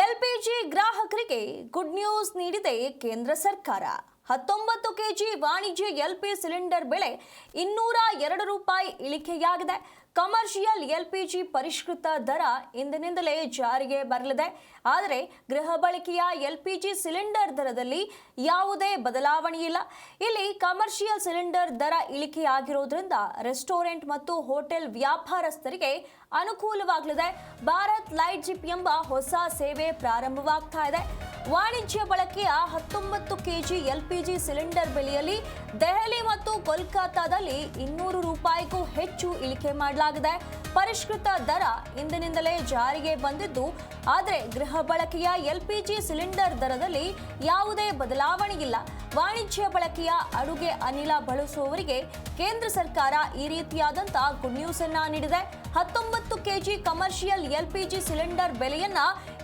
LPG ಗ್ರಾಹಕರಿಗೆ good news ನೀಡಿದೆ ಕೇಂದ್ರ ಸರ್ಕಾರ. 19 ಕೆಜಿ ವಾಣಿಜ್ಯ ಎಲ್ಪಿ ಸಿಲಿಂಡರ್ ಬೆಲೆ 202 ರೂಪಾಯಿ ಇಳಿಕೆಯಾಗಿದೆ. ಕಮರ್ಷಿಯಲ್ ಎಲ್ಪಿಜಿ ಪರಿಷ್ಕೃತ ದರ ಇಂದಿನಿಂದಲೇ ಜಾರಿಗೆ ಬರಲಿದೆ. ಆದರೆ ಗೃಹ ಬಳಕೆಯ ಎಲ್ಪಿಜಿ ಸಿಲಿಂಡರ್ ದರದಲ್ಲಿ ಯಾವುದೇ ಬದಲಾವಣೆ ಇಲ್ಲ. ಇಲ್ಲಿ ಕಮರ್ಷಿಯಲ್ ಸಿಲಿಂಡರ್ ದರ ಇಳಿಕೆಯಾಗಿರೋದ್ರಿಂದ ರೆಸ್ಟೋರೆಂಟ್ ಮತ್ತು ಹೋಟೆಲ್ ವ್ಯಾಪಾರಸ್ಥರಿಗೆ ಅನುಕೂಲವಾಗಲಿದೆ. ಭಾರತ್ ಲೈಟ್ ಜಿಪ್ ಎಂಬ ಹೊಸ ಸೇವೆ ಪ್ರಾರಂಭವಾಗ್ತಾ ಇದೆ. ವಾಣಿಜ್ಯ ಬಳಕೆಯ 19 ಕೆಜಿ ಎಲ್ಪಿಜಿ ಸಿಲಿಂಡರ್ ಬೆಲೆಯಲ್ಲಿ ದೆಹಲಿ ಮತ್ತು ಕೋಲ್ಕತ್ತಾದಲ್ಲಿ 200 ರೂಪಾಯಿಗೂ ಹೆಚ್ಚು ಇಳಿಕೆ ಮಾಡಲಾಗಿದೆ. ಪರಿಷ್ಕೃತ ದರ ಇಂದಿನಿಂದಲೇ ಜಾರಿಗೆ ಬಂದಿದ್ದು, ಆದರೆ ಗೃಹ ಬಳಕೆಯ ಎಲ್ಪಿಜಿ ಸಿಲಿಂಡರ್ ದರದಲ್ಲಿ ಯಾವುದೇ ಬದಲಾವಣೆ ಇಲ್ಲ. ವಾಣಿಜ್ಯ ಬಳಕೆಯ ಅಡುಗೆ ಅನಿಲ ಬಳಸುವವರಿಗೆ ಕೇಂದ್ರ ಸರ್ಕಾರ ಈ ರೀತಿಯಾದಂತಹ ಗುಡ್ ನ್ಯೂಸ್ ಅನ್ನ ನೀಡಿದೆ. 19 ಕೆಜಿ ಕಮರ್ಷಿಯಲ್ ಎಲ್ಪಿಜಿ ಸಿಲಿಂಡರ್ ಬೆಲೆಯನ್ನ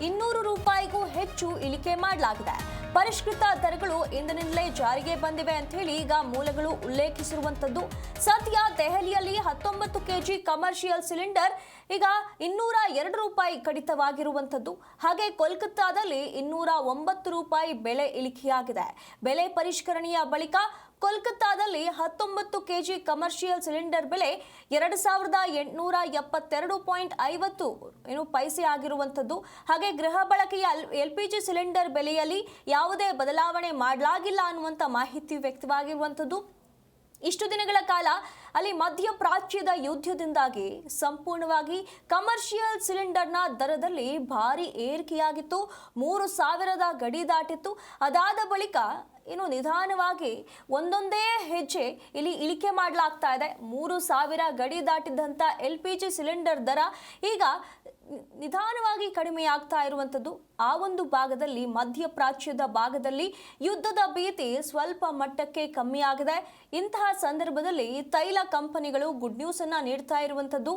200 ರೂಪಾಯಿಗೂ ಹೆಚ್ಚು ಇಳಿಕೆ ಮಾಡಲಾಗಿದೆ. ಪರಿಷ್ಕೃತ ದರಗಳು ಇಂದಿನಿಂದಲೇ ಜಾರಿಗೆ ಬಂದಿವೆ ಅಂತ ಹೇಳಿ ಈಗ ಮೂಲಗಳು ಉಲ್ಲೇಖಿಸಿರುವಂತದ್ದು. ಸದ್ಯ ದೆಹಲಿಯಲ್ಲಿ 19 ಕೆಜಿ ಕಮರ್ಷಿಯಲ್ ಸಿಲಿಂಡರ್ ಈಗ 202 ರೂಪಾಯಿ ಕಡಿತವಾಗಿರುವಂತದ್ದು. ಹಾಗೆ ಕೋಲ್ಕತ್ತಾದಲ್ಲಿ 209 ರೂಪಾಯಿ ಬೆಲೆ ಇಳಿಕೆಯಾಗಿದೆ. ಬೆಲೆ ಪರಿಷ್ಕರಣೆಯ ಬಳಿಕ ಕೋಲ್ಕತ್ತಾದಲ್ಲಿ 19 ಕೆಜಿ ಕಮರ್ಷಿಯಲ್ ಸಿಲಿಂಡರ್ ಬೆಲೆ 2872.50 ಪೈಸೆ ಆಗಿರುವಂತದ್ದು. ಹಾಗೆ ಗೃಹ ಬಳಕೆಯ ಎಲ್ಪಿಜಿ ಸಿಲಿಂಡರ್ ಬೆಲೆಯಲ್ಲಿ ಯಾವುದೇ ಬದಲಾವಣೆ ಮಾಡಲಾಗಿಲ್ಲ ಅನ್ನುವಂಥ ಮಾಹಿತಿ ವ್ಯಕ್ತವಾಗಿರುವಂತದ್ದು. ಇಷ್ಟು ದಿನಗಳ ಕಾಲ ಅಲ್ಲಿ ಮಧ್ಯಪ್ರಾಚ್ಯದ ಯುದ್ಧದಿಂದಾಗಿ ಸಂಪೂರ್ಣವಾಗಿ ಕಮರ್ಷಿಯಲ್ ಸಿಲಿಂಡರ್ನ ದರದಲ್ಲಿ ಭಾರಿ ಏರಿಕೆಯಾಗಿತ್ತು. 3000 ಗಡಿ ದಾಟಿತ್ತು. ಅದಾದ ಬಳಿಕ ನಿಧಾನವಾಗಿ ಒಂದೊಂದೇ ಹೆಜ್ಜೆ ಇಲ್ಲಿ ಇಳಿಕೆ ಮಾಡಲಾಗ್ತಾ ಇದೆ. 3000 ಗಡಿ ದಾಟಿದ್ದಂಥ LPG ಸಿಲಿಂಡರ್ ದರ ಈಗ ನಿಧಾನವಾಗಿ ಕಡಿಮೆಯಾಗ್ತಾ ಇರುವಂಥದ್ದು. ಆ ಒಂದು ಭಾಗದಲ್ಲಿ, ಮಧ್ಯಪ್ರಾಚ್ಯದ ಭಾಗದಲ್ಲಿ ಯುದ್ಧದ ಭೀತಿ ಸ್ವಲ್ಪ ಮಟ್ಟಕ್ಕೆ ಕಮ್ಮಿ ಆಗಿದೆ. ಇಂತಹ ಸಂದರ್ಭದಲ್ಲಿ ತೈಲ ಕಂಪನಿಗಳು ಗುಡ್ ನ್ಯೂಸ್ ಅನ್ನ ನೀಡ್ತಾ ಇರುವಂಥದ್ದು.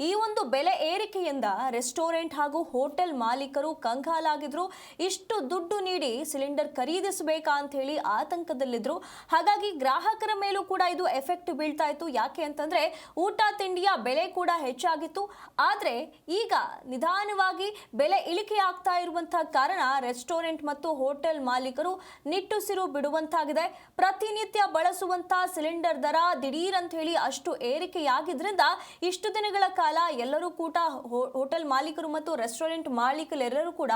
ಈ ಒಂದು ಬೆಲೆ ಏರಿಕೆಯಿಂದ ರೆಸ್ಟೋರೆಂಟ್ ಹಾಗೂ ಹೋಟೆಲ್ ಮಾಲೀಕರು ಕಂಗಾಲಾಗಿದ್ರು. ಇಷ್ಟು ದುಡ್ಡು ನೀಡಿ ಸಿಲಿಂಡರ್ ಖರೀದಿಸಬೇಕಾ ಅಂತ ಹೇಳಿ ಆತಂಕದಲ್ಲಿದ್ರು. ಹಾಗಾಗಿ ಗ್ರಾಹಕರ ಮೇಲೂ ಕೂಡ ಇದು ಎಫೆಕ್ಟ್ ಬೀಳ್ತಾ ಇತ್ತು. ಯಾಕೆ ಅಂತಂದ್ರೆ ಊಟ ತಿಂಡಿಯ ಬೆಲೆ ಕೂಡ ಹೆಚ್ಚಾಗಿತ್ತು. ಆದ್ರೆ ಈಗ ನಿಧಾನವಾಗಿ ಬೆಲೆ ಇಳಿಕೆ ಆಗ್ತಾ ಇರುವಂತಹ ಕಾರಣ ರೆಸ್ಟೋರೆಂಟ್ ಮತ್ತು ಹೋಟೆಲ್ ಮಾಲೀಕರು ನಿಟ್ಟುಸಿರು ಬಿಡುವಂತಾಗಿದೆ. ಪ್ರತಿನಿತ್ಯ ಬಳಸುವಂತಹ ಸಿಲಿಂಡರ್ ದರ ದಿಢೀರ್ ಅಂತ ಹೇಳಿ ಅಷ್ಟು ಏರಿಕೆಯಾಗಿದ್ರಿಂದ ಇಷ್ಟು ದಿನಗಳ ಕಾಲ ಎಲ್ಲರೂ ಕೂಡ ಹೋಟೆಲ್ ಮಾಲೀಕರು ಮತ್ತು ರೆಸ್ಟೋರೆಂಟ್ ಮಾಲೀಕರೆಲ್ಲರೂ ಕೂಡ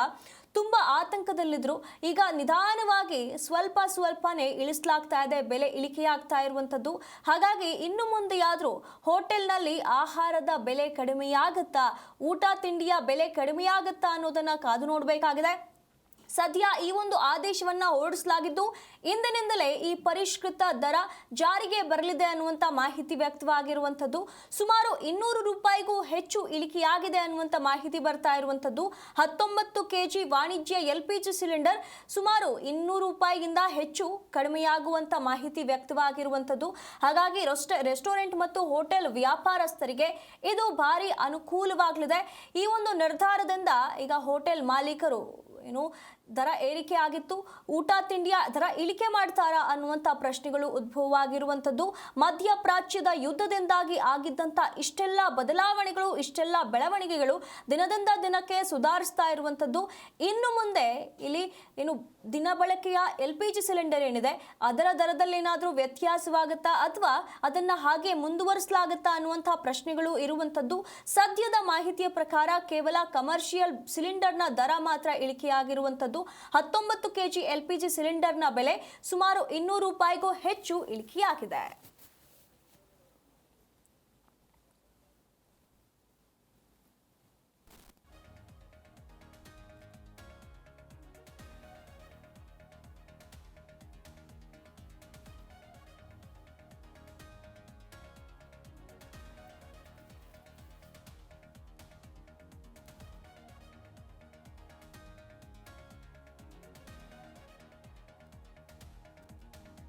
ತುಂಬಾ ಆತಂಕದಲ್ಲಿದ್ರು. ಈಗ ನಿಧಾನವಾಗಿ ಸ್ವಲ್ಪನೇ ಇಳಿಸಲಾಗ್ತಾ ಇದೆ, ಬೆಲೆ ಇಳಿಕೆಯಾಗ್ತಾ ಇರುವಂತದ್ದು. ಹಾಗಾಗಿ ಇನ್ನು ಮುಂದೆಯಾದ್ರೂ ಹೋಟೆಲ್ನಲ್ಲಿ ಆಹಾರದ ಬೆಲೆ ಕಡಿಮೆಯಾಗುತ್ತಾ, ಊಟ ತಿಂಡಿಯ ಬೆಲೆ ಕಡಿಮೆಯಾಗುತ್ತಾ ಅನ್ನೋದನ್ನ ಕಾದು ನೋಡಬೇಕಾಗಿದೆ. ಸದ್ಯ ಈ ಒಂದು ಆದೇಶವನ್ನ ಹೊರಡಿಸಲಾಗಿದ್ದು, ಇಂದಿನಿಂದಲೇ ಈ ಪರಿಷ್ಕೃತ ದರ ಜಾರಿಗೆ ಬರಲಿದೆ ಅನ್ನುವಂಥ ಮಾಹಿತಿ ವ್ಯಕ್ತವಾಗಿರುವಂಥದ್ದು. ಸುಮಾರು 200 ರೂಪಾಯಿಗೂ ಹೆಚ್ಚು ಇಳಿಕೆಯಾಗಿದೆ ಅನ್ನುವಂಥ ಮಾಹಿತಿ ಬರ್ತಾ ಇರುವಂಥದ್ದು. 19 ಕೆಜಿ ವಾಣಿಜ್ಯ LPG ಸಿಲಿಂಡರ್ ಸುಮಾರು 200 ರೂಪಾಯಿಗಿಂತ ಹೆಚ್ಚು ಕಡಿಮೆಯಾಗುವಂಥ ಮಾಹಿತಿ ವ್ಯಕ್ತವಾಗಿರುವಂಥದ್ದು. ಹಾಗಾಗಿ ರೆಸ್ಟೋರೆಂಟ್ ಮತ್ತು ಹೋಟೆಲ್ ವ್ಯಾಪಾರಸ್ಥರಿಗೆ ಇದು ಭಾರಿ ಅನುಕೂಲವಾಗಲಿದೆ. ಈ ಒಂದು ನಿರ್ಧಾರದಿಂದ ಈಗ ಹೋಟೆಲ್ ಮಾಲೀಕರು ದರ ಏರಿಕೆ ಆಗಿತ್ತು, ಊಟ ತಿಂಡಿಯ ದರ ಇಳಿಕೆ ಮಾಡ್ತಾರಾ ಅನ್ನುವಂಥ ಪ್ರಶ್ನೆಗಳು ಉದ್ಭವವಾಗಿರುವಂಥದ್ದು. ಮಧ್ಯಪ್ರಾಚ್ಯದ ಯುದ್ಧದಿಂದಾಗಿ ಆಗಿದ್ದಂಥ ಇಷ್ಟೆಲ್ಲ ಬದಲಾವಣೆಗಳು, ಇಷ್ಟೆಲ್ಲ ಬೆಳವಣಿಗೆಗಳು ದಿನದಿಂದ ದಿನಕ್ಕೆ ಸುಧಾರಿಸ್ತಾ ಇರುವಂಥದ್ದು. ಇನ್ನು ಮುಂದೆ ಇಲ್ಲಿ ದಿನ ಬಳಕೆಯ LPG ಸಿಲಿಂಡರ್ ಏನಿದೆ ಅದರ ದರದಲ್ಲಿ ಏನಾದರೂ ವ್ಯತ್ಯಾಸವಾಗುತ್ತಾ ಅಥವಾ ಅದನ್ನು ಹಾಗೆ ಮುಂದುವರಿಸಲಾಗುತ್ತಾ ಅನ್ನುವಂಥ ಪ್ರಶ್ನೆಗಳು ಇರುವಂಥದ್ದು. ಸದ್ಯದ ಮಾಹಿತಿಯ ಪ್ರಕಾರ ಕೇವಲ ಕಮರ್ಷಿಯಲ್ ಸಿಲಿಂಡರ್ನ ದರ ಮಾತ್ರ ಇಳಿಕೆಯಾಗಿರುವಂಥದ್ದು. 19 ಕೆಜಿ LPG ಸಿಲಿಂಡರ್ನ ಬೆಲೆ ಸುಮಾರು 200 ರೂಪಾಯಿಗೂ ಹೆಚ್ಚು ಇಳಿಕೆಯಾಗಿದೆ.